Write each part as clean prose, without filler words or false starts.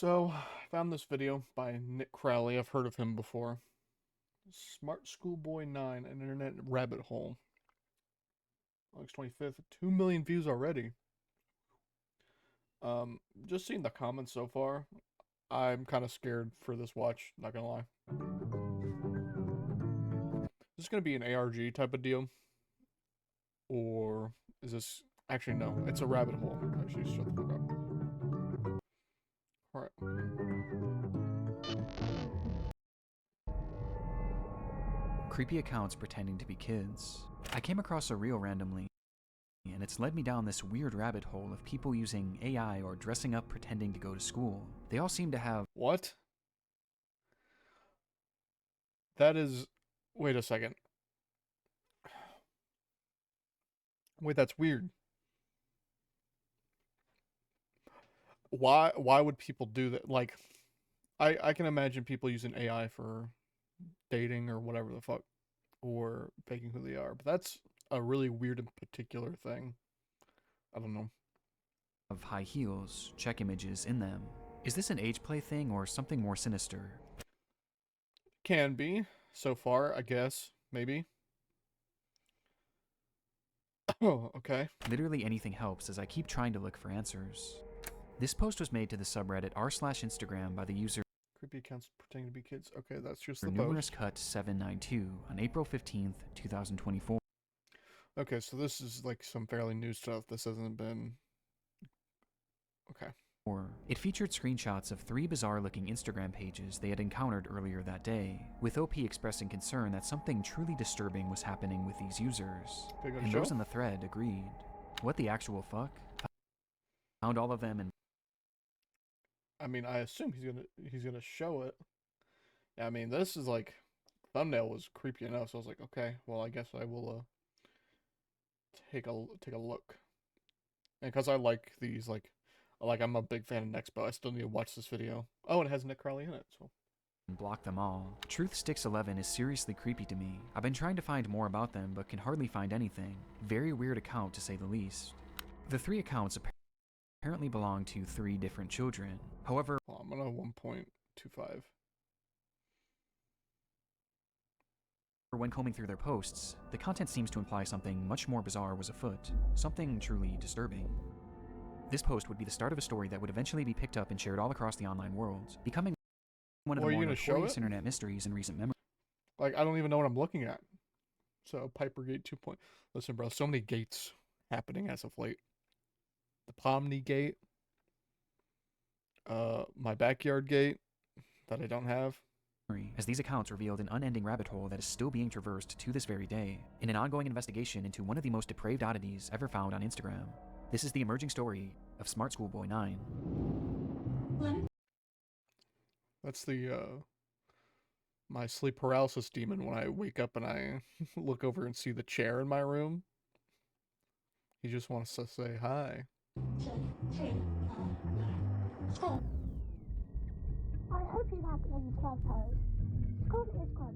So, I found this video by Nick Crowley. I've heard of him before. Smartschoolboy9, an internet rabbit hole. August 25th, 2 million views already. Just seeing the comments so far, I'm kind of scared for this watch, not gonna lie. Is this gonna be an ARG type of deal? Or is this... Actually, no. It's a rabbit hole. Actually, shut the fuck up. Alright. Creepy accounts pretending to be kids. I came across a reel randomly, and it's led me down this weird rabbit hole of people using AI or dressing up pretending to go to school. They all seem to have... What? That is... Wait a second. Wait, that's weird. Why would people do that? Like, I can imagine people using AI for dating or whatever the fuck, or faking who they are, but that's a really weird and particular thing. I don't know. of high heels, check images in them. Is this an age play thing or something more sinister? Can be, so far, I guess. Maybe. Oh, okay. Literally anything helps as I keep trying to look for answers. This post was made to the subreddit r/Instagram by the user Creepy accounts pretending to be kids. Okay, that's just the numerous post. cut 792 on April 15th, 2024. Okay, so this is like some fairly new stuff. This hasn't been... Okay. It featured screenshots of 3 bizarre-looking Instagram pages they had encountered earlier that day, with OP expressing concern that something truly disturbing was happening with these users. And those in the thread agreed. What the actual fuck? Found all of them and... I mean, I assume he's gonna show it. I mean, this is like... Thumbnail was creepy enough, so I was like, okay, well, I guess I will, take a look. And because I like these, like, I'm a big fan of Nexpo. I still need to watch this video. Oh, and it has Nick Crowley in it, so... block them all. Truth Sticks 11 is seriously creepy to me. I've been trying to find more about them, but can hardly find anything. Very weird account, to say the least. The 3 accounts apparently belong to 3 different children. However, I'm gonna 1.25. when combing through their posts, the content seems to imply something much more bizarre was afoot. Something truly disturbing. This post would be the start of a story that would eventually be picked up and shared all across the online world, becoming one of the more notorious internet mysteries in recent memory. Like, I don't even know what I'm looking at. So, Pipergate 2. Listen, bro, so many gates happening as of late. The Pomni gate. My backyard gate that I don't have. As these accounts revealed an unending rabbit hole that is still being traversed to this very day, in an ongoing investigation into one of the most depraved oddities ever found on Instagram. This is the emerging story of smartschoolboy9. That's the, my sleep paralysis demon when I wake up and I look over and see the chair in my room. He just wants to say hi. I hope you like these photos. School is good.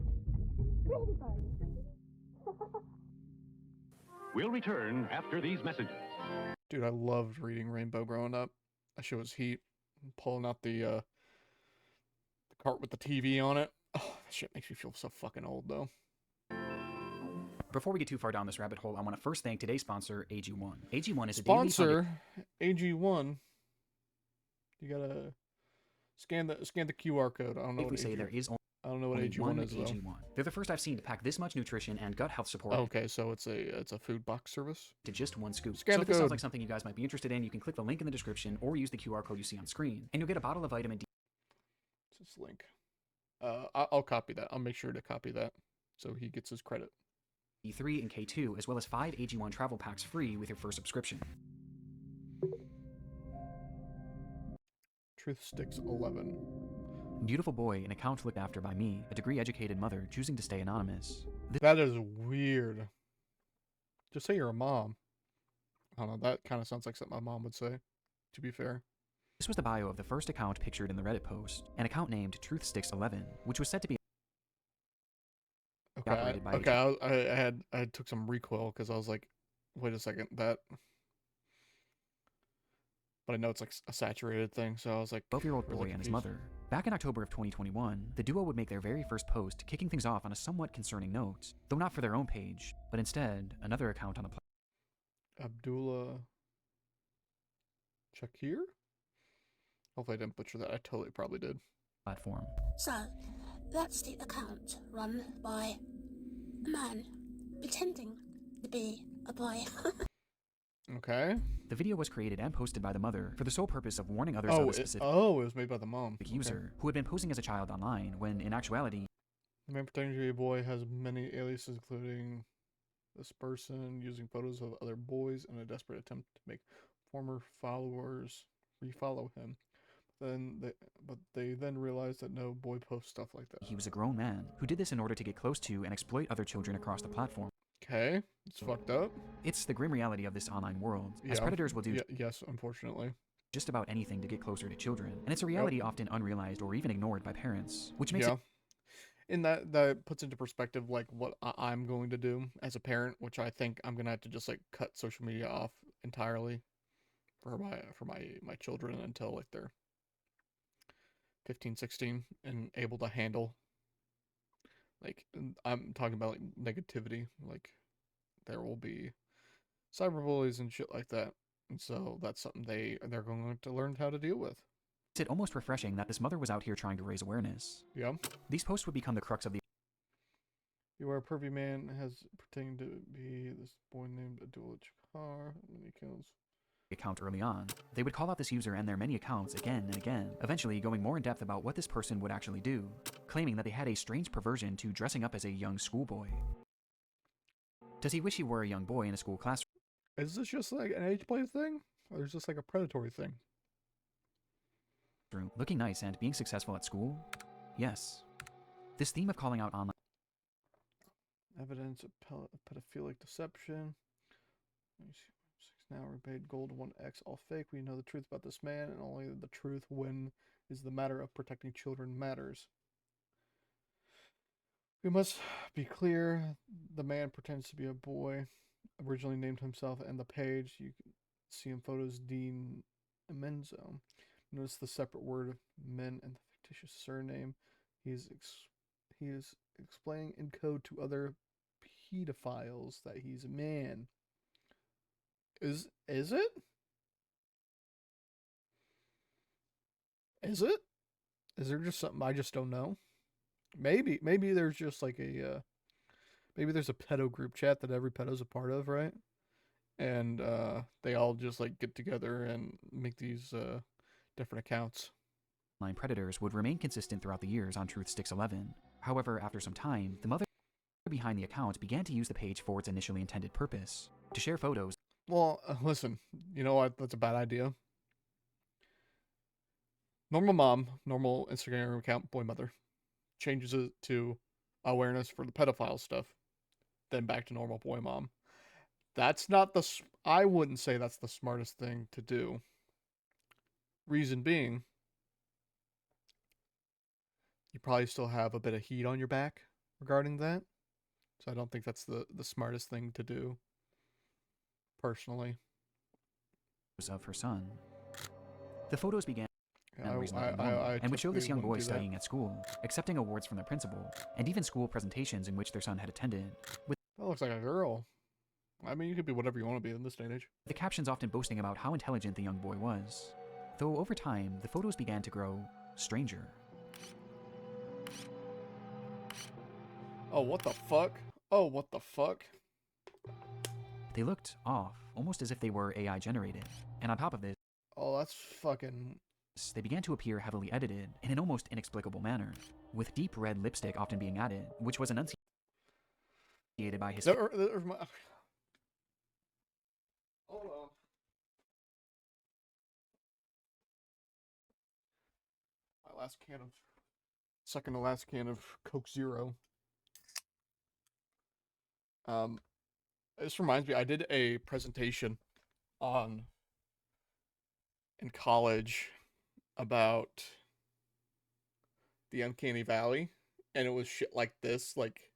Really good. We'll return after these messages. Dude, I loved reading Rainbow growing up. That shit was heat. Pulling out the cart with the TV on it. Oh, that shit makes me feel so fucking old, though. Before we get too far down this rabbit hole, I want to first thank today's sponsor, AG1. AG1 is a sponsor. AG1. You gotta scan the QR code. I don't know what say there is I don't know what AG1 is, though. They're the first I've seen to pack this much nutrition and gut health support. Okay, so it's a food box service. To just 1 scoop. Scan so the if this code. sounds like something you guys might be interested in, you can click the link in the description or use the QR code you see on screen, and you'll get a bottle of vitamin D. What's this link? I'll copy that. I'll make sure to copy that so he gets his credit. D3 and K2, as well as 5 AG1 travel packs free with your first subscription. Truth Sticks 11. Beautiful boy, an account looked after by me, a degree-educated mother choosing to stay anonymous. That is weird. Just say you're a mom. I don't know, that kind of sounds like something my mom would say, to be fair. This was the bio of the first account pictured in the Reddit post, an account named TruthSticks11, which was said to be operated by I took some recoil because I was like, wait a second, that... but I know it's like a saturated thing, so I was like, 12-year-old boy really and his confused. mother. Back in October of 2021, the duo would make their very first post, kicking things off on a somewhat concerning note, though not for their own page, but instead another account on the Abdullah Shakir? Hopefully I didn't butcher that. I totally probably did. platform. So, that's the account run by a man pretending to be a boy. Okay. The video was created and posted by the mother for the sole purpose of warning others Oh, of a it specific was made by the mom. Okay. user who had been posing as a child online, when in actuality, The man pretending to be a boy has many aliases, including this person using photos of other boys in a desperate attempt to make former followers refollow him. But they then realized that no boy posts stuff like that. he was a grown man who did this in order to get close to and exploit other children across the platform. Okay, it's fucked up. It's the grim reality of this online world, as Yeah. predators will do Yes, unfortunately. just about anything to get closer to children, and it's a reality often unrealized or even ignored by parents, which makes Yeah. it And that puts into perspective like what I'm going to do as a parent, which I think I'm gonna have to just like cut social media off entirely for my children until like they're 15, 16 and able to handle, like, I'm talking about like negativity, like there will be cyberbullies and shit like that, and so that's something they're going to learn how to deal with. almost refreshing that this mother was out here trying to raise awareness. Yeah. These posts would become the crux of the Beware, a pervy man has pretending to be this boy named Abdullah Chakar. Many accounts. account early on. They would call out this user and their many accounts again and again, eventually going more in depth about what this person would actually do, claiming that they had a strange perversion to dressing up as a young schoolboy. Does he wish he were a young boy in a school classroom, Is this just like an age play thing, or is this like a predatory thing? looking nice and being successful at school? Yes. This theme of calling out online Evidence of pedophilic deception. 6 now repaid gold 1x, all fake. We know the truth about this man, and only the truth when is the matter of protecting children matters. We must be clear, the man pretends to be a boy, originally named himself, and the page, you can see in photos, Dean Menzo. Notice the separate word men and the fictitious surname. He is explaining in code to other pedophiles that he's a man. Is it? Is it? Is there just something I just don't know? Maybe there's just like a maybe there's a pedo group chat that every pedo's a part of, right? And they all just like get together and make these different accounts. predators would remain consistent throughout the years on Truth Sticks 11. However, after some time, the mother behind the account began to use the page for its initially intended purpose, to share photos. Well, listen, you know what? That's a bad idea. Normal mom, normal Instagram account, boy mother, changes it to awareness for the pedophile stuff, then back to normal boy mom. That's not I wouldn't say that's the smartest thing to do. Reason being, you probably still have a bit of heat on your back regarding that. So I don't think that's the smartest thing to do, personally. Of her son. The photos began Yeah, reasonably normal, and would show this typically young boy wouldn't do that. studying at school, accepting awards from their principal, and even school presentations in which their son had attended, with That looks like a girl. I mean, you could be whatever you want to be in this day and age. the captions often boasting about how intelligent the young boy was. Though over time, the photos began to grow stranger. Oh, what the fuck? Oh, what the fuck? They looked off, almost as if they were AI generated, and on top of this, Oh, that's fucking... they began to appear heavily edited in an almost inexplicable manner, with deep red lipstick often being added, which was enunciated by his There's my... Hold on. My last can of... Second to last can of Coke Zero. This reminds me, I did a presentation in college about the Uncanny Valley, and it was shit like this, like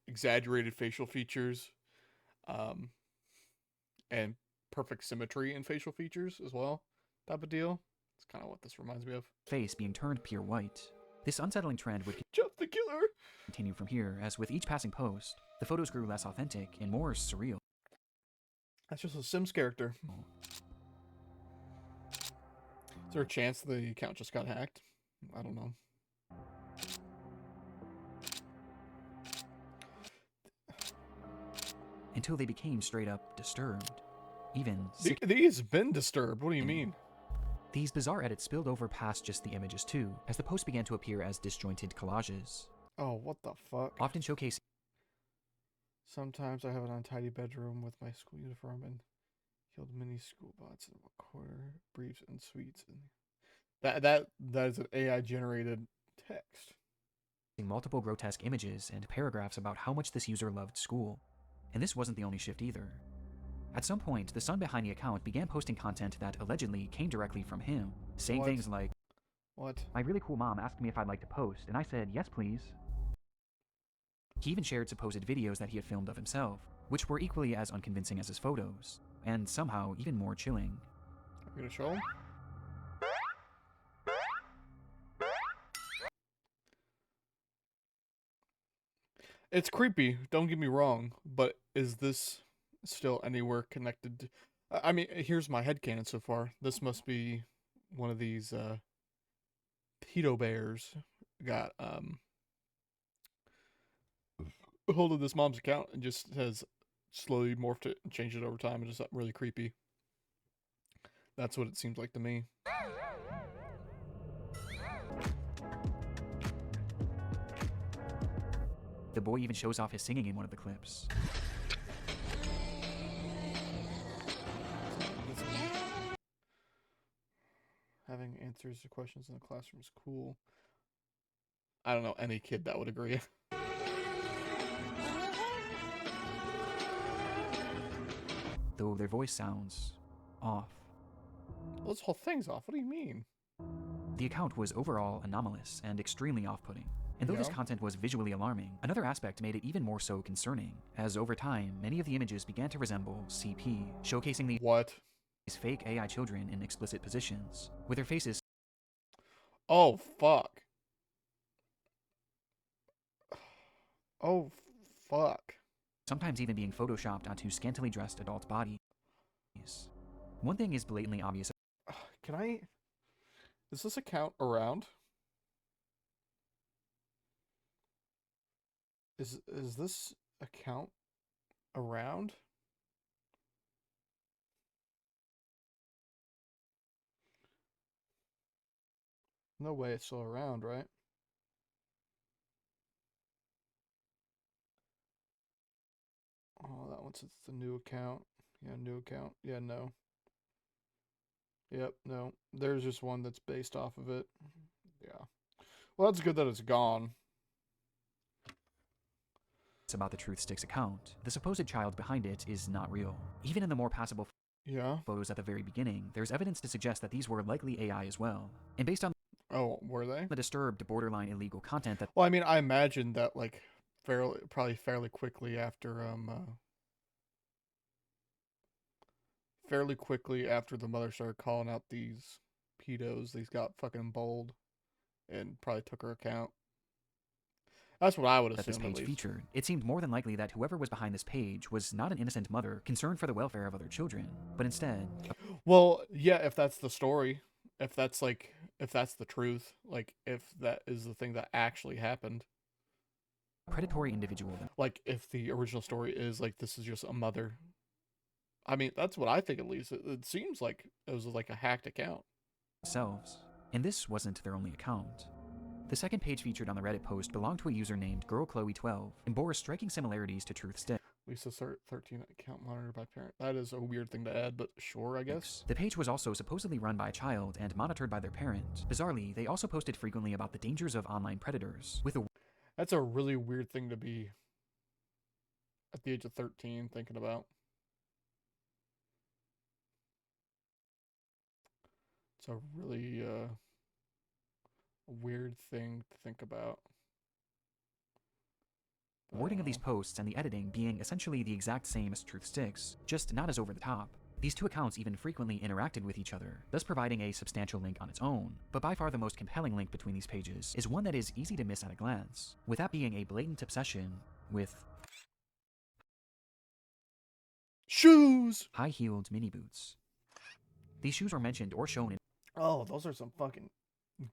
exaggerated facial features, and perfect symmetry in facial features as well. type of deal. It's kind of what this reminds me of. face being turned pure white. This unsettling trend would Jeff the Killer! continue from here, as with each passing post, the photos grew less authentic and more surreal. That's just a Sims character. Is there a chance the account just got hacked? I don't know. Until they became straight up disturbed. Even These been disturbed. What do you mean? these bizarre edits spilled over past just the images too, as the posts began to appear as disjointed collages, Oh, what the fuck? often showcasing Sometimes I have an untidy bedroom with my school uniform and killed mini school bots in a corner, briefs and sweets. And that is an AI generated text. multiple grotesque images and paragraphs about how much this user loved school. And this wasn't the only shift either. At some point, the son behind the account began posting content that allegedly came directly from him, saying What? things like, What? "My really cool mom asked me if I'd like to post, and I said, yes please." He even shared supposed videos that he had filmed of himself, which were equally as unconvincing as his photos, and somehow even more chilling. Are you gonna show him? It's creepy, don't get me wrong, but is this still anywhere connected to... I mean, here's my headcanon so far. This must be one of these pedo bears got hold of this mom's account and just has slowly morphed it and changed it over time and just got really creepy. That's what it seems like to me. The boy even shows off his singing in one of the clips. Having answers to questions in the classroom is cool. I don't know any kid that would agree. Though their voice sounds off. Well, this whole thing's off. What do you mean? The account was overall anomalous and extremely off-putting. And though this Yeah. content was visually alarming, another aspect made it even more so concerning, as over time, many of the images began to resemble CP, showcasing What? these fake AI children in explicit positions, with their faces Oh, fuck. Oh, fuck. sometimes even being photoshopped onto scantily dressed adult bodies. One thing is blatantly obvious. Can I... Is this account around? Is this account around? No way it's still around, right? Oh, that one's it's the new account. Yeah, new account. Yeah, no. Yep, no. There's just one that's based off of it. Yeah. Well, that's good that it's gone. About the Truth Sticks account, the supposed child behind it is not real. Even in the more passable Yeah. photos at the very beginning, there's evidence to suggest that these were likely AI as well. And based on Oh, were they? the disturbed, borderline illegal content that Well, I mean, I imagine that like fairly quickly after the mother started calling out these pedos, these got fucking bold and probably took her account. That's what I would this assume, at page least. featured, it seemed more than likely that whoever was behind this page was not an innocent mother concerned for the welfare of other children, but instead Well, yeah, if that's the story, if that's the truth, like if that is the thing that actually happened, a predatory individual like if the original story is like this is just a mother. I mean, that's what I think at least. It seems like it was like a hacked account. themselves. And this wasn't their only account. The second page featured on the Reddit post belonged to a user named GirlChloe12 and bore striking similarities to Truth Sticks. Lisa 13 account monitored by parent. That is a weird thing to add, but sure, I guess. The page was also supposedly run by a child and monitored by their parent. Bizarrely, they also posted frequently about the dangers of online predators, with a That's a really weird thing to be at the age of 13 thinking about. It's a really weird thing to think about. wording of these posts and the editing being essentially the exact same as Truth Sticks, just not as over the top. These two accounts even frequently interacted with each other, thus providing a substantial link on its own. But by far the most compelling link between these pages is one that is easy to miss at a glance, with that being a blatant obsession with shoes. high-heeled mini boots. These shoes were mentioned or shown in Oh, those are some fucking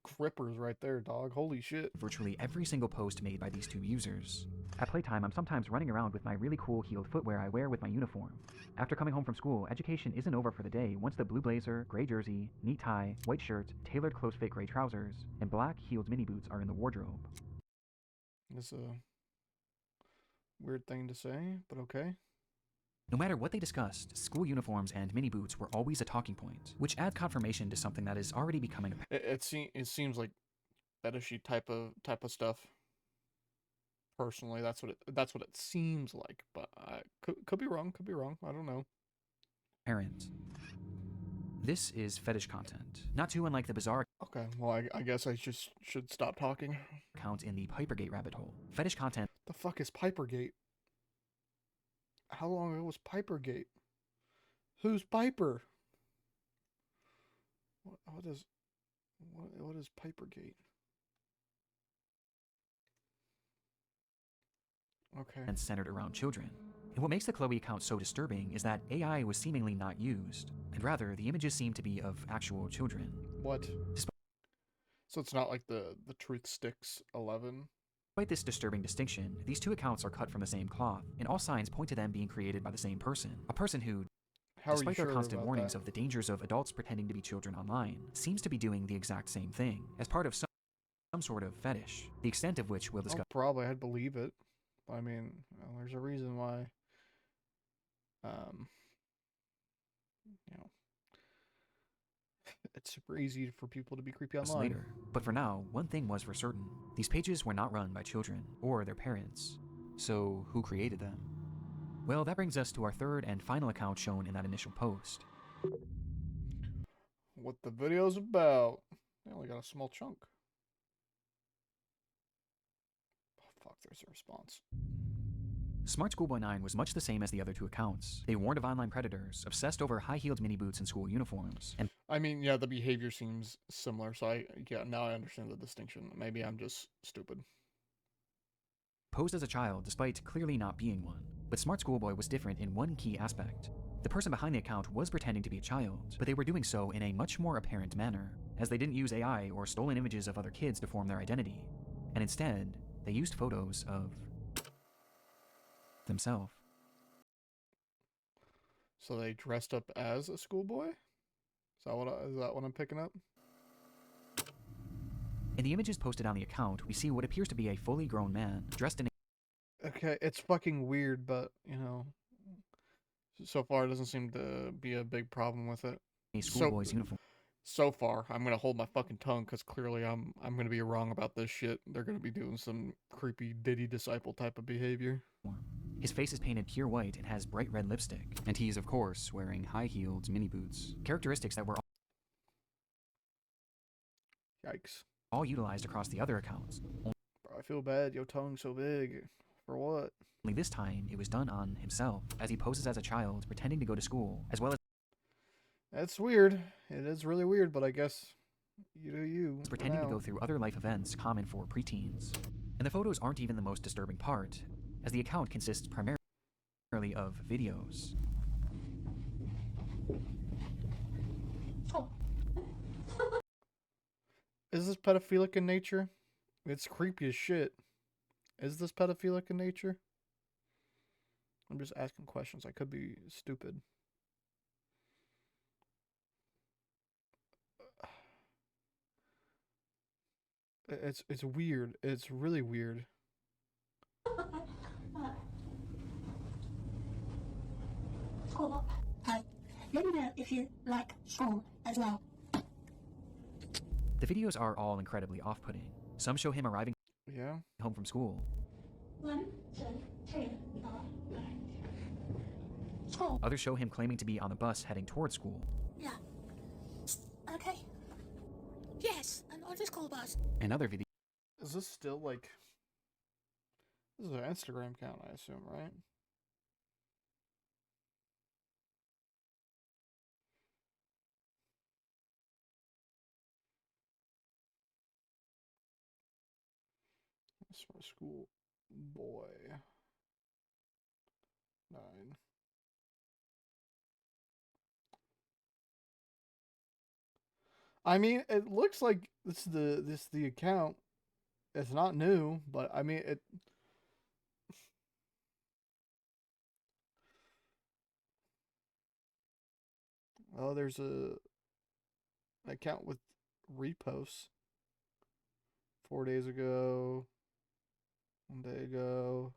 grippers right there, dog. Holy shit. virtually every single post made by these two users. At playtime, I'm sometimes running around with my really cool heeled footwear I wear with my uniform. After coming home from school, education isn't over for the day once the blue blazer, gray jersey, neat tie, white shirt, tailored close-fit gray trousers, and black heeled mini boots are in the wardrobe. It's a weird thing to say, but okay. No matter what they discussed, school uniforms and mini boots were always a talking point, which adds confirmation to something that is already becoming apparent. It seems like fetishy type of stuff. Personally, that's what it seems like, but I could be wrong. Could be wrong. I don't know. This is fetish content, not too unlike the bizarre Okay, well, I guess I just should stop talking. account in the Pipergate rabbit hole. Fetish content The fuck is Pipergate? How long ago was Pipergate? Who's Piper? What is Pipergate? Okay. and centered around children. And what makes the Chloe account so disturbing is that AI was seemingly not used, and rather the images seem to be of actual children. What? So it's not like the Truth Sticks 11? Despite this disturbing distinction, these two accounts are cut from the same cloth, and all signs point to them being created by the same person. A person who, How are you despite their sure constant about warnings that? of the dangers of adults pretending to be children online, seems to be doing the exact same thing, as part of some sort of fetish, the extent of which we'll discuss. Oh, probably, I'd believe it. I mean, well, there's a reason why, you know, it's super easy for people to be creepy online. Later. But for now, one thing was for certain. These pages were not run by children or their parents. So who created them? Well, that brings us to our third and final account shown in that initial post. What the video's about? They only got a small chunk. Oh, fuck, there's a response. smartschoolboy9 was much the same as the other two accounts. They warned of online predators, obsessed over high-heeled mini boots and school uniforms, and I mean, yeah, the behavior seems similar, so now I understand the distinction. Maybe I'm just stupid. posed as a child despite clearly not being one. But Smart Schoolboy was different in one key aspect. The person behind the account was pretending to be a child, but they were doing so in a much more apparent manner, as they didn't use AI or stolen images of other kids to form their identity, and instead, they used photos of themselves. So they dressed up as a schoolboy? Is that what I'm picking up? In the images posted on the account, we see what appears to be a fully grown man, dressed in Okay, it's fucking weird, but, you know, so far it doesn't seem to be a big problem with it. a schoolboy's uniform. So far, I'm gonna hold my fucking tongue, because clearly I'm gonna be wrong about this shit. They're gonna be doing some creepy Diddy disciple type of behavior. His face is painted pure white and has bright red lipstick, and he is, of course, wearing high-heeled mini boots, characteristics that were Yikes. all utilized across the other accounts. Bro, I feel bad, your tongue's so big. For what? Only this time, it was done on himself, as he poses as a child pretending to go to school, as well as That's weird. It is really weird, but I guess you do you. for pretending to now. go through other life events common for preteens. And the photos aren't even the most disturbing part, as the account consists primarily of videos. Is this pedophilic in nature? It's creepy as shit. Is this pedophilic in nature? I'm just asking questions. I could be stupid. It's weird. It's really weird. School. Let me know if you like school as well. The videos are all incredibly off-putting. Some show him arriving Yeah. home from school. 1, 2, 3, 4, 5. School. Others show him claiming to be on the bus heading toward school. Yeah. Okay. Yes, I'm on the school bus. And other videos Is this still like... This is an Instagram account, I assume, right? Smart School Boy 9. I mean, it looks like the account. It's not new, but I mean it. Oh, there's an account with reposts 4 days ago, 1 day ago,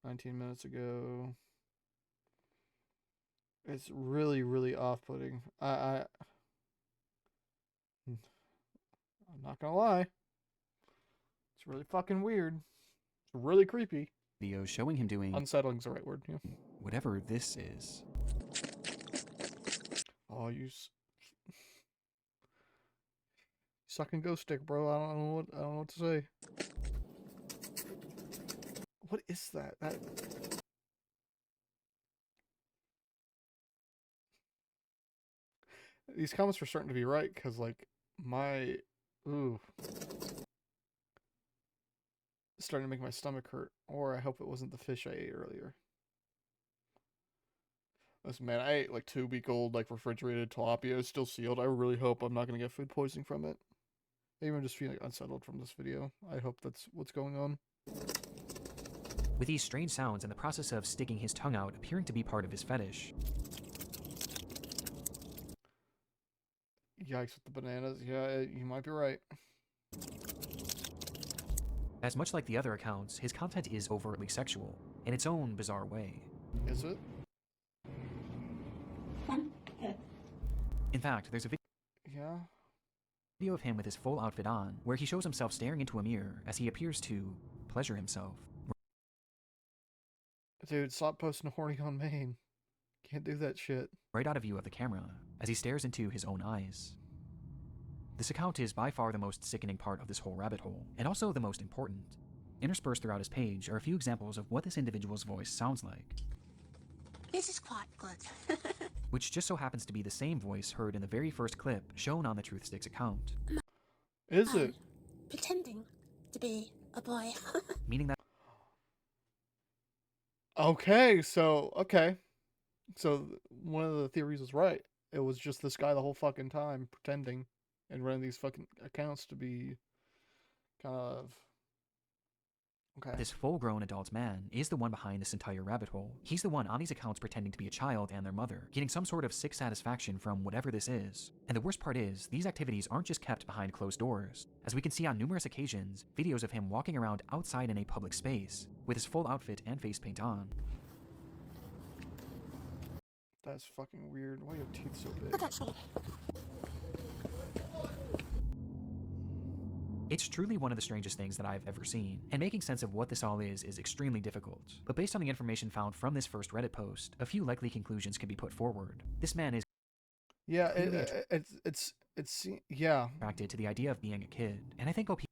19 minutes ago. It's really, really off-putting. I'm not gonna lie. It's really fucking weird. It's really creepy. Videos showing him doing Unsettling's the right word. Yeah. whatever this is. Oh, you sucking ghost stick, bro. I don't know what to say. What is that? These comments were starting to be right, because, like, ooh. It's starting to make my stomach hurt. Or I hope it wasn't the fish I ate earlier. Listen, man, I ate, like, 2-week-old, like, refrigerated tilapia. It's still sealed. I really hope I'm not going to get food poisoning from it. Maybe I'm just feeling unsettled from this video. I hope that's what's going on. With these strange sounds and the process of sticking his tongue out appearing to be part of his fetish. Yikes with the bananas. Yeah, you might be right. As much like the other accounts, his content is overtly sexual, in its own bizarre way. Is it? In fact, there's a Yeah. video of him with his full outfit on, where he shows himself staring into a mirror as he appears to pleasure himself. Dude, stop posting horny on Maine. Can't do that shit. Right out of view of the camera, as he stares into his own eyes. This account is by far the most sickening part of this whole rabbit hole, and also the most important. Interspersed throughout his page are a few examples of what this individual's voice sounds like. This is quite good. Which just so happens to be the same voice heard in the very first clip shown on the Truth Sticks account. Is it? Pretending to be a boy. Meaning that Okay, so one of the theories was right. It was just this guy the whole fucking time pretending and running these fucking accounts to be kind of okay. this full-grown adult man is the one behind this entire rabbit hole. He's the one on these accounts pretending to be a child and their mother, getting some sort of sick satisfaction from whatever this is. And the worst part is, these activities aren't just kept behind closed doors. As we can see on numerous occasions, videos of him walking around outside in a public space, with his full outfit and face paint on. That's fucking weird. Why are your teeth so big? Look at me. It's truly one of the strangest things that I've ever seen, and making sense of what this all is extremely difficult. But based on the information found from this first Reddit post, a few likely conclusions can be put forward. This man is Yeah, it's yeah. attracted to the idea of being a kid, and I think OP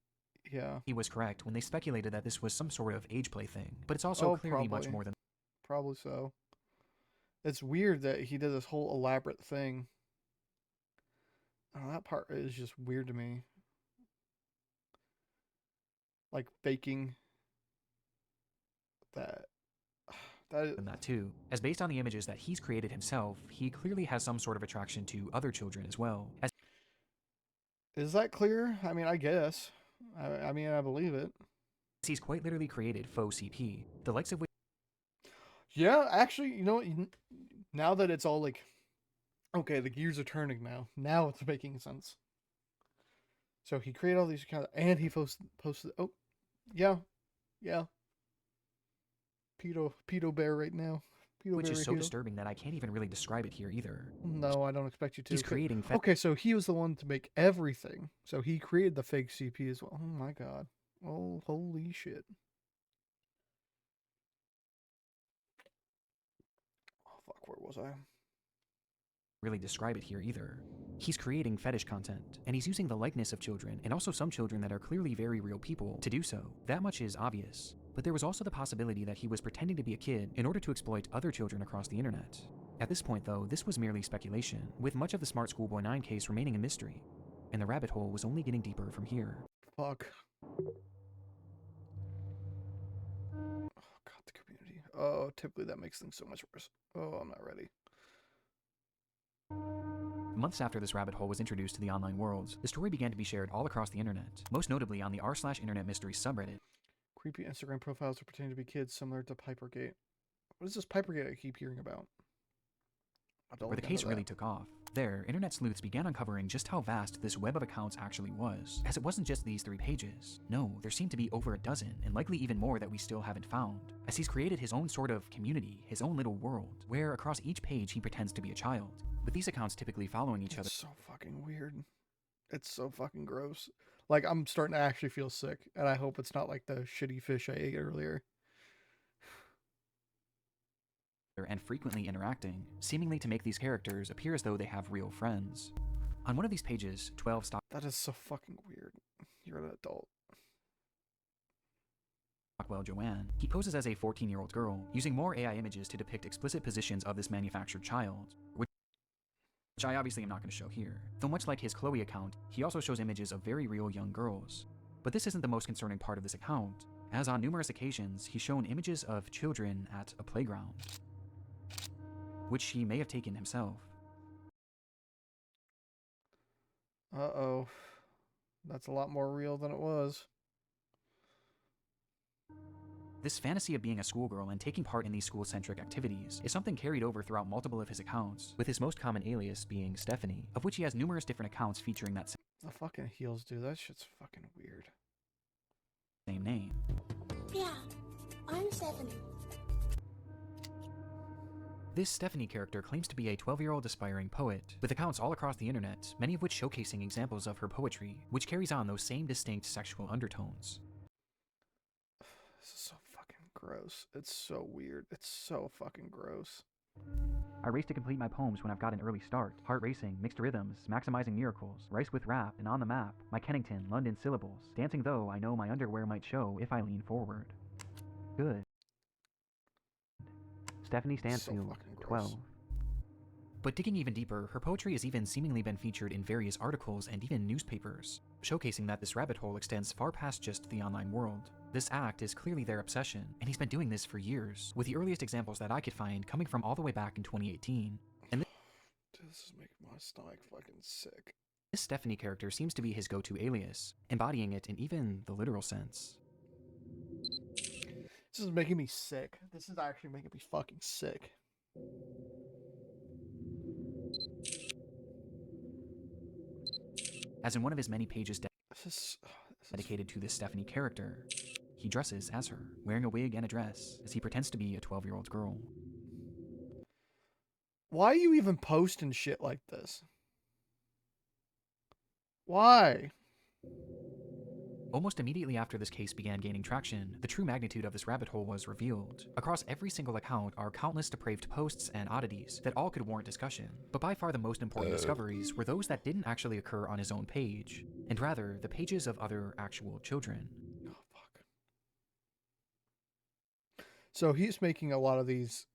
Yeah. he was correct when they speculated that this was some sort of age play thing, but it's also clearly much probably. more than Probably so. It's weird that he did this whole elaborate thing. Oh, that part is just weird to me. Like faking that. that too. As based on the images that he's created himself, he clearly has some sort of attraction to other children as well. Is that clear? I mean, I guess. I mean, I believe it. He's quite literally created faux CP, the likes of which Yeah, actually, you know, now that it's all like, okay, the gears are turning now. Now it's making sense. So he created all these accounts, and he posted. Oh, yeah. Pedo bear right now. which is so here. disturbing that I can't even really describe it here either. No, I don't expect you to. He's creating Okay, so he was the one to make everything. So he created the fake CP as well. Oh my god. Oh, holy shit. Oh, fuck, where was I? really describe it here either. He's creating fetish content, and he's using the likeness of children, and also some children that are clearly very real people, to do so. That much is obvious. But there was also the possibility that he was pretending to be a kid in order to exploit other children across the internet. At this point though, this was merely speculation, with much of the smartschoolboy9 case remaining a mystery, and the rabbit hole was only getting deeper from here. Fuck. Oh god, the community. Oh, typically that makes things so much worse. Oh, I'm not ready. Months after this rabbit hole was introduced to the online world, the story began to be shared all across the internet, most notably on the r/internet mysteries subreddit. Creepy Instagram profiles are pretending to be kids similar to Pipergate. What is this Pipergate I keep hearing about? Where the case really took off. There, internet sleuths began uncovering just how vast this web of accounts actually was, as it wasn't just these 3 pages. No, there seemed to be over a dozen, and likely even more that we still haven't found, as he's created his own sort of community, his own little world, where across each page he pretends to be a child, with these accounts typically following each other. It's so fucking weird. It's so fucking gross. Like, I'm starting to actually feel sick, and I hope it's not like the shitty fish I ate earlier. And frequently interacting, seemingly to make these characters appear as though they have real friends. On one of these pages, 12 That is so fucking weird. You're an adult. Stockwell Joanne, he poses as a 14-year-old girl, using more AI images to depict explicit positions of this manufactured child, which I obviously am not going to show here. Though much like his Chloe account, he also shows images of very real young girls. But this isn't the most concerning part of this account, as on numerous occasions he's shown images of children at a playground, which he may have taken himself. Uh-oh. That's a lot more real than it was. This fantasy of being a schoolgirl and taking part in these school-centric activities is something carried over throughout multiple of his accounts, with his most common alias being Stephanie, of which he has numerous different accounts featuring that The fucking heels, dude. That shit's fucking weird. same name. Yeah, I'm Stephanie. This Stephanie character claims to be a 12-year-old aspiring poet, with accounts all across the internet, many of which showcasing examples of her poetry, which carries on those same distinct sexual undertones. This is so fucking gross. It's so weird. It's so fucking gross. I race to complete my poems when I've got an early start. Heart racing, mixed rhythms, maximizing miracles, rice with rap, and on the map. My Kennington, London syllables. Dancing though I know my underwear might show if I lean forward. Good. Stephanie Stansfield, fucking gross. 12. But digging even deeper, her poetry has even seemingly been featured in various articles and even newspapers, showcasing that this rabbit hole extends far past just the online world. This act is clearly their obsession, and he's been doing this for years, with the earliest examples that I could find coming from all the way back in 2018. And This is making my stomach fucking sick. this Stephanie character seems to be his go-to alias, embodying it in even the literal sense. This is making me sick. This is actually making me fucking sick. As in one of his many pages This is dedicated to this Stephanie character, he dresses as her, wearing a wig and a dress, as he pretends to be a 12-year-old girl. Why are you even posting shit like this? Why? Almost immediately after this case began gaining traction, the true magnitude of this rabbit hole was revealed. Across every single account are countless depraved posts and oddities that all could warrant discussion, but by far the most important discoveries were those that didn't actually occur on his own page, and rather the pages of other actual children. Oh, fuck. So he's making a lot of these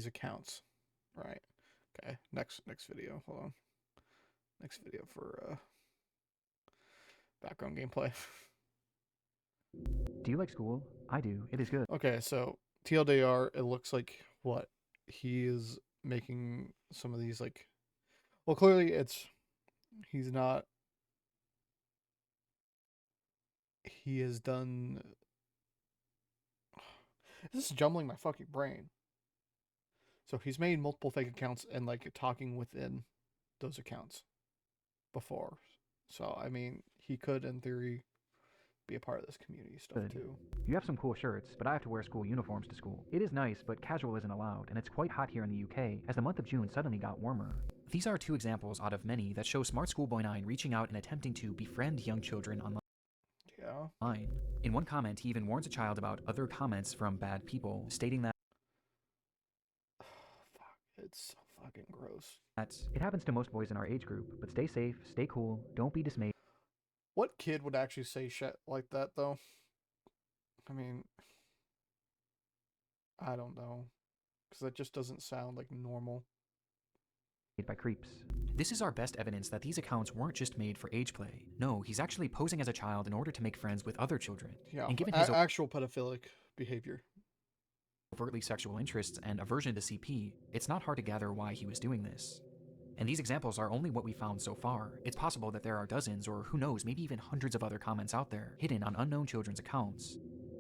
accounts, right? Okay, next video. Hold on. Next video for background gameplay. Do you like school? I do. It is good. Okay, so TLDR, it looks like what he is making some of these like, well, clearly he's not. He has done. This is jumbling my fucking brain. So he's made multiple fake accounts and like talking within those accounts before. So I mean, he could, in theory, be a part of this community stuff Good. too. You have some cool shirts, but I have to wear school uniforms to school. It is nice, but casual isn't allowed, and it's quite hot here in the UK, as the month of June suddenly got warmer. These are 2 examples out of many that show smartschoolboy9 reaching out and attempting to befriend young children online. Yeah. In one comment, he even warns a child about other comments from bad people, stating that Fuck, it's so fucking gross. it happens to most boys in our age group, but stay safe, stay cool, don't be dismayed. What kid would actually say shit like that though? I mean, I don't know, because that just doesn't sound like normal. by creeps. This is our best evidence that these accounts weren't just made for age play. No, he's actually posing as a child in order to make friends with other children. Yeah, And given his actual pedophilic behavior. overtly sexual interests and aversion to CP, it's not hard to gather why he was doing this. And these examples are only what we found so far. It's possible that there are dozens, or who knows, maybe even hundreds of other comments out there, hidden on unknown children's accounts.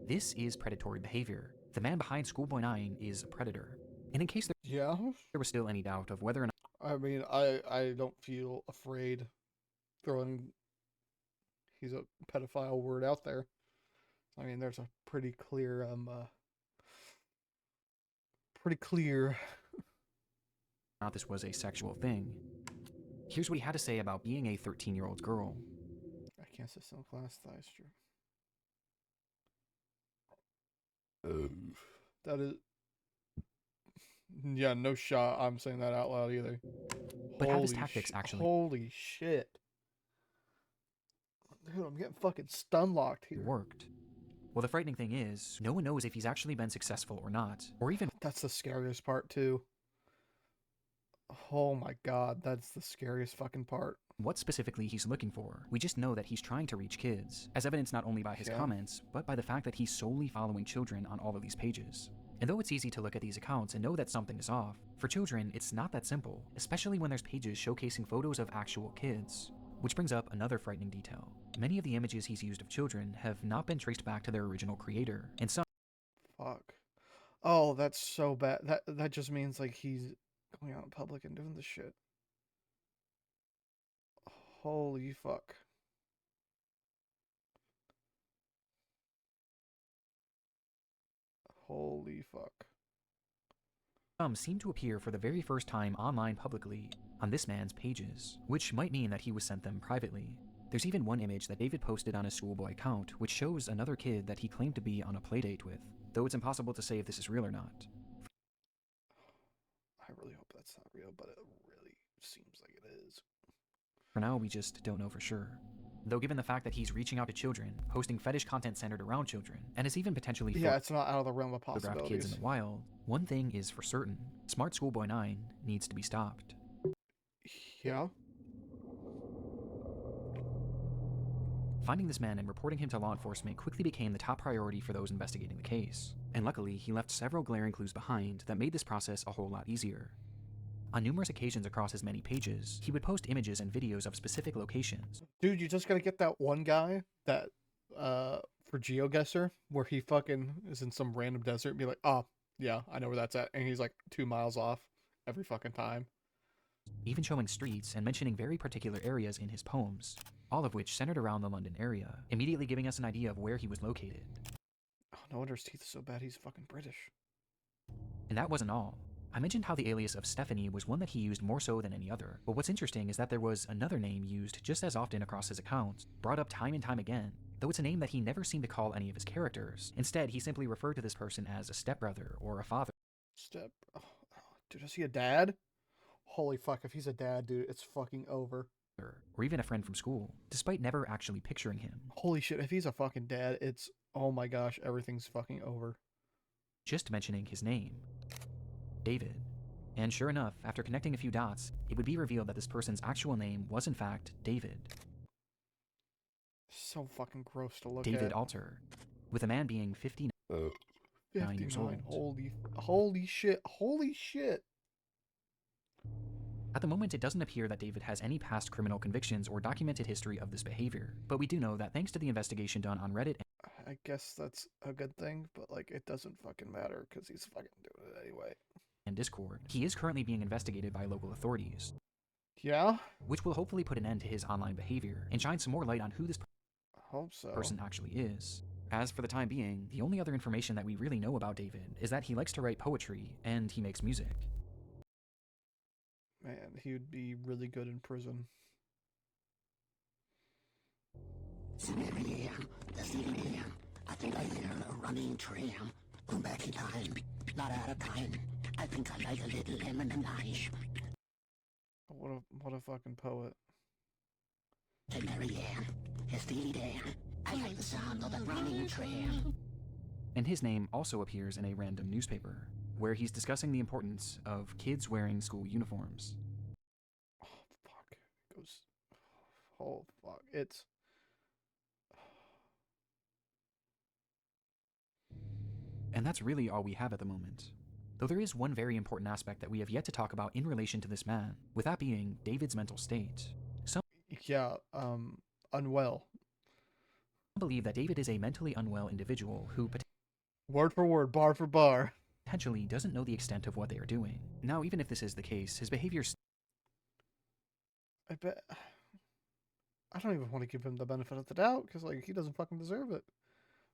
This is predatory behavior. The man behind Schoolboy9 is a predator. And in case there was still any doubt of whether or not I mean, I don't feel afraid throwing he's a pedophile word out there. I mean, there's a pretty clear not this was a sexual thing. Here's what he had to say about being a 13-year-old girl. I can't sit in class, that's true. That is, yeah, no shot. I'm saying that out loud either. But how his tactics actually holy shit, dude! I'm getting fucking stun locked here. Worked. Well, the frightening thing is, no one knows if he's actually been successful or not, or even that's the scariest part too. Oh my god, that's the scariest fucking part. What specifically he's looking for. We just know that he's trying to reach kids, as evidenced not only by his comments, but by the fact that he's solely following children on all of these pages. And though it's easy to look at these accounts and know that something is off, for children it's not that simple, especially when there's pages showcasing photos of actual kids. Which brings up another frightening detail. Many of the images he's used of children have not been traced back to their original creator, and some— Fuck. Oh, that's so bad. That just means like he's going out in public and doing this shit. Holy fuck. Holy fuck. Some seem to appear for the very first time online publicly on this man's pages, which might mean that he was sent them privately. There's even one image that David posted on his schoolboy account, which shows another kid that he claimed to be on a playdate with, though it's impossible to say if this is real or not. I really hope that's not real, but it really seems like it is. For now, we just don't know for sure. Though given the fact that he's reaching out to children, posting fetish content centered around children, and is even potentially it's not out of the realm of photographed possibilities. Kids in the wild, one thing is for certain: Smart Schoolboy 9 needs to be stopped. Yeah. Finding this man and reporting him to law enforcement quickly became the top priority for those investigating the case, and luckily he left several glaring clues behind that made this process a whole lot easier. On numerous occasions across his many pages, he would post images and videos of specific locations. Dude, you just gotta get that one guy that, for GeoGuessr, where he fucking is in some random desert and be like, oh, yeah, I know where that's at. And he's like 2 miles off every fucking time. Even showing streets and mentioning very particular areas in his poems, all of which centered around the London area, immediately giving us an idea of where he was located. Oh, no wonder his teeth are so bad, he's fucking British. And that wasn't all. I mentioned how the alias of Stephanie was one that he used more so than any other, but what's interesting is that there was another name used just as often across his accounts, brought up time and time again, though it's a name that he never seemed to call any of his characters. Instead, he simply referred to this person as a stepbrother or a father. Dude, is he a dad? Holy fuck, if he's a dad, dude, it's fucking over. Or even a friend from school, despite never actually picturing him. Holy shit, if he's a fucking dad, it's, oh my gosh, everything's fucking over. Just mentioning his name. David. And sure enough, after connecting a few dots, it would be revealed that this person's actual name was in fact David. So fucking gross to look David at. David Alter, with a man being 59 years old. Holy shit. At the moment, it doesn't appear that David has any past criminal convictions or documented history of this behavior, but we do know that thanks to the investigation done on Reddit, I guess that's a good thing, but like it doesn't fucking matter because he's fucking doing it anyway. And Discord, he is currently being investigated by local authorities. Yeah? Which will hopefully put an end to his online behavior and shine some more light on who this person actually is. As for the time being, the only other information that we really know about David is that he likes to write poetry and he makes music. Man, he would be really good in prison. I think I hear a running tram. Going back in time, not out of time. I think I like a little lemon and ice. What a fucking poet. Hey Marianne, it's Steely Dan. I like the sound of the running tram. And his name also appears in a random newspaper, where he's discussing the importance of kids wearing school uniforms. Oh fuck, it's And that's really all we have at the moment. Though there is one very important aspect that we have yet to talk about in relation to this man, with that being David's mental state. Some yeah, unwell. believe that David is a mentally unwell individual who Word for word, bar for bar. potentially doesn't know the extent of what they are doing. Now, even if this is the case, his behavior I bet. I don't even want to give him the benefit of the doubt because, like, he doesn't fucking deserve it.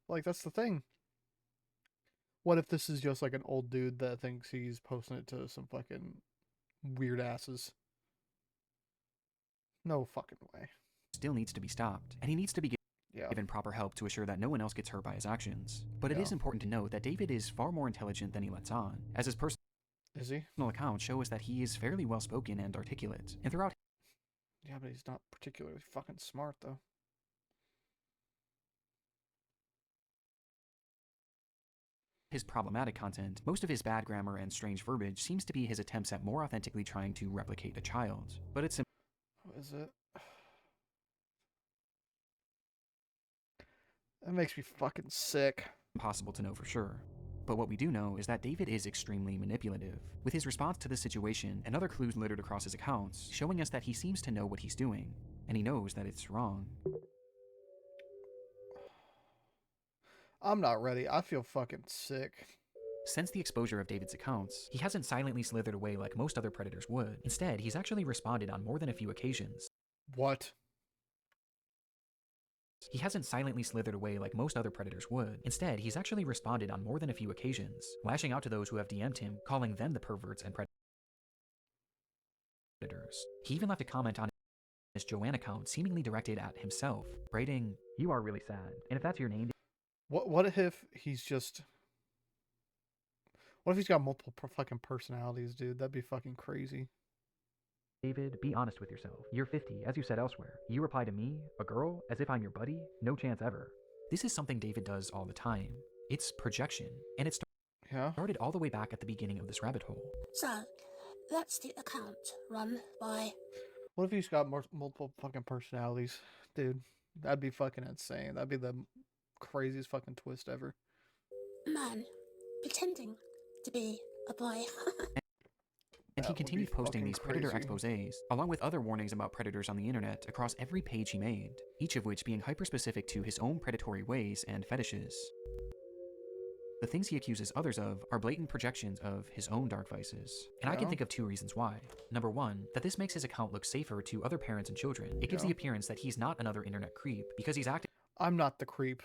Like, that's the thing. What if this is just like an old dude that thinks he's posting it to some fucking weird asses? No fucking way. still needs to be stopped, and he needs to be Yeah. given proper help to assure that no one else gets hurt by his actions. But it Yeah. is important to note that David is far more intelligent than he lets on, as his personal Is he? accounts show us that he is fairly well spoken and articulate, and throughout Yeah, but he's not particularly fucking smart, though. his problematic content, most of his bad grammar and strange verbiage seems to be his attempts at more authentically trying to replicate a child. But it's What is it? That makes me fucking sick. impossible to know for sure. But what we do know is that David is extremely manipulative, with his response to the situation and other clues littered across his accounts, showing us that he seems to know what he's doing, and he knows that it's wrong. I'm not ready. I feel fucking sick. Since the exposure of David's accounts, he hasn't silently slithered away like most other predators would. Instead, he's actually responded on more than a few occasions. What? He hasn't silently slithered away like most other predators would. Instead, he's actually responded on more than a few occasions, lashing out to those who have DM'd him, calling them the perverts and predators. He even left a comment on his Joanne account seemingly directed at himself, writing, "You are really sad, and if that's your name, What if he's just... What if he's got multiple fucking personalities, dude? That'd be fucking crazy. David, be honest with yourself. You're 50, as you said elsewhere. You reply to me, a girl, as if I'm your buddy? No chance ever." This is something David does all the time. It's projection, and it Yeah? started all the way back at the beginning of this rabbit hole. So, that's the account run by What if he's got multiple fucking personalities? Dude, that'd be fucking insane. That'd be the craziest fucking twist ever. a man pretending to be a boy. And That he would continued be posting fucking these predator crazy. exposés, along with other warnings about predators on the internet across every page he made, each of which being hyper-specific to his own predatory ways and fetishes. The things he accuses others of are blatant projections of his own dark vices. And I can Yeah. think of two reasons why. Number one, that this makes his account look safer to other parents and children. It gives Yeah. the appearance that he's not another internet creep, because he's I'm not the creep.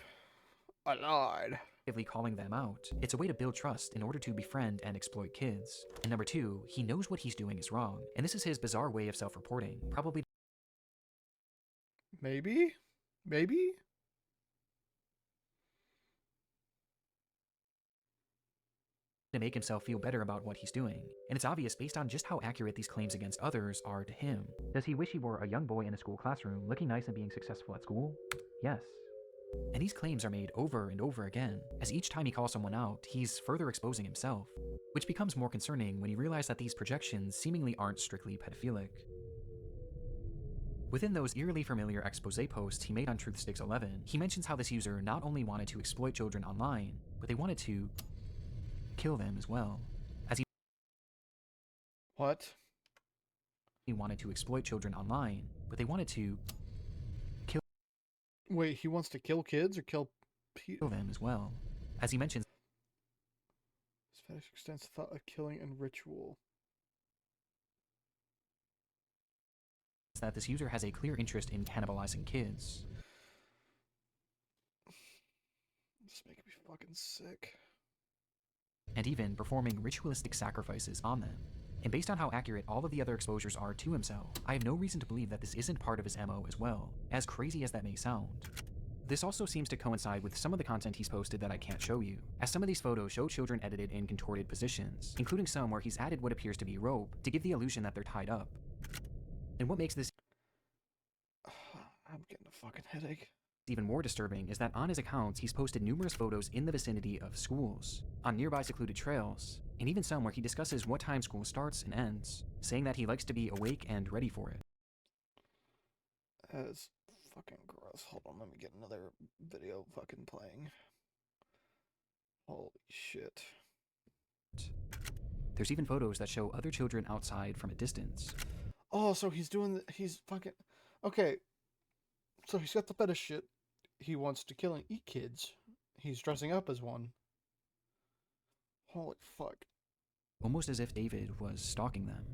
I lied. actively calling them out. It's a way to build trust in order to befriend and exploit kids. And number two, he knows what he's doing is wrong, and this is his bizarre way of self-reporting, probably Maybe? Maybe? to make himself feel better about what he's doing. And it's obvious based on just how accurate these claims against others are to him. Does he wish he were a young boy in a school classroom, looking nice and being successful at school? Yes. And these claims are made over and over again, as each time he calls someone out, he's further exposing himself, which becomes more concerning when you realize that these projections seemingly aren't strictly pedophilic. Within those eerily familiar expose posts he made on Truthsticks 11, he mentions how this user not only wanted to exploit children online, but they wanted to kill them as well. As What? he wanted to exploit children online, but they wanted to Wait, he wants to kill kids or kill kill them as well. As he mentions His fetish extends to thought of killing and ritual. that this user has a clear interest in cannibalizing kids. This making me fucking sick. And even performing ritualistic sacrifices on them. And based on how accurate all of the other exposures are to himself, I have no reason to believe that this isn't part of his MO as well, as crazy as that may sound. This also seems to coincide with some of the content he's posted that I can't show you, as some of these photos show children edited in contorted positions, including some where he's added what appears to be rope to give the illusion that they're tied up. And what makes this I'm getting a fucking headache. even more disturbing is that on his accounts he's posted numerous photos in the vicinity of schools, on nearby secluded trails, and even some where he discusses what time school starts and ends, saying that he likes to be awake and ready for it. That is fucking gross. Hold on, let me get another video fucking playing. Holy shit. There's even photos that show other children outside from a distance. Oh, so he's doing he's fucking okay. So he's got the fetish shit. He wants to kill and eat kids. He's dressing up as one. Holy fuck. Almost as if David was stalking them.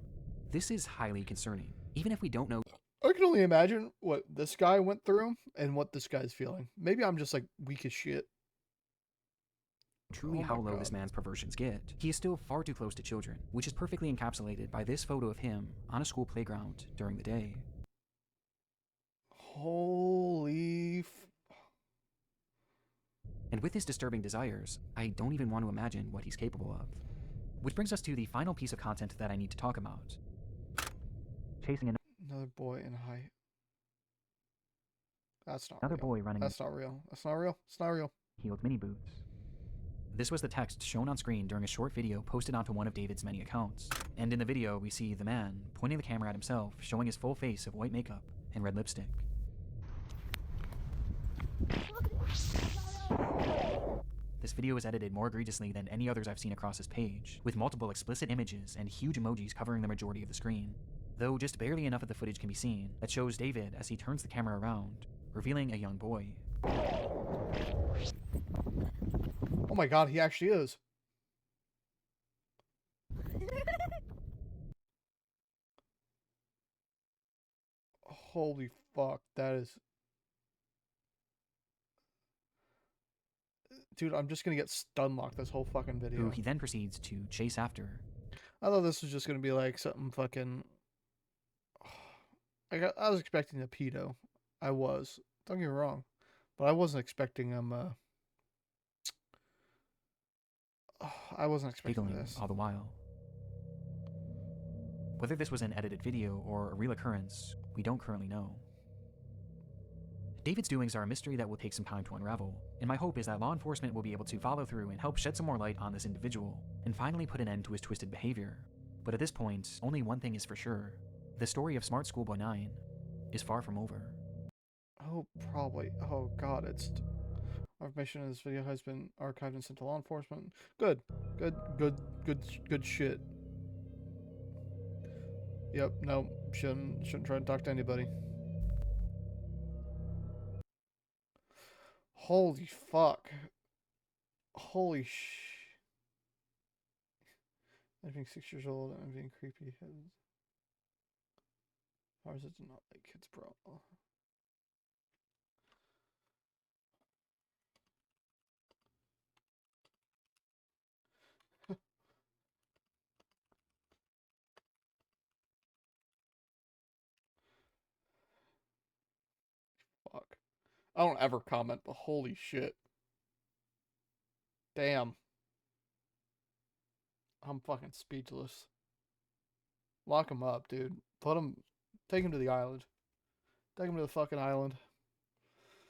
This is highly concerning, even if we don't know I can only imagine what this guy went through and what this guy's feeling. Maybe I'm just like weak as shit. truly Oh how my low God. this man's perversions get. He is still far too close to children, which is perfectly encapsulated by this photo of him on a school playground during the day. Holy And with his disturbing desires, I don't even want to imagine what he's capable of. Which brings us to the final piece of content that I need to talk about. Chasing another boy in high. That's not another real. boy running That's not real. That's not real. It's not real. heeled mini boots. This was the text shown on screen during a short video posted onto one of David's many accounts. And in the video, we see the man pointing the camera at himself, showing his full face of white makeup and red lipstick. This video is edited more egregiously than any others I've seen across his page, with multiple explicit images and huge emojis covering the majority of the screen. Though just barely enough of the footage can be seen that shows David as he turns the camera around, revealing a young boy. Oh my God, he actually is. Holy fuck, that is... Dude, I'm just gonna get stun locked this whole fucking video. Who he then proceeds to chase after. I thought this was just gonna be like something fucking... I was expecting a pedo. I was. Don't get me wrong. But I wasn't expecting him, I wasn't expecting Giggling this. all the while. Whether this was an edited video or a real occurrence, we don't currently know. David's doings are a mystery that will take some time to unravel, and my hope is that law enforcement will be able to follow through and help shed some more light on this individual, and finally put an end to his twisted behavior. But at this point, only one thing is for sure. The story of Smart Schoolboy 9 is far from over. Oh, probably. Oh God, it's... Information in this video has been archived and sent to law enforcement. Good. Good shit. Yep, no, shouldn't try to talk to anybody. Holy fuck. Holy I'm being 6 years old and I'm being creepy. Ours is not like kids, bro. Fuck. I don't ever comment, but holy shit. Damn. I'm fucking speechless. Lock him up, dude. Take him to the island. Take him to the fucking island.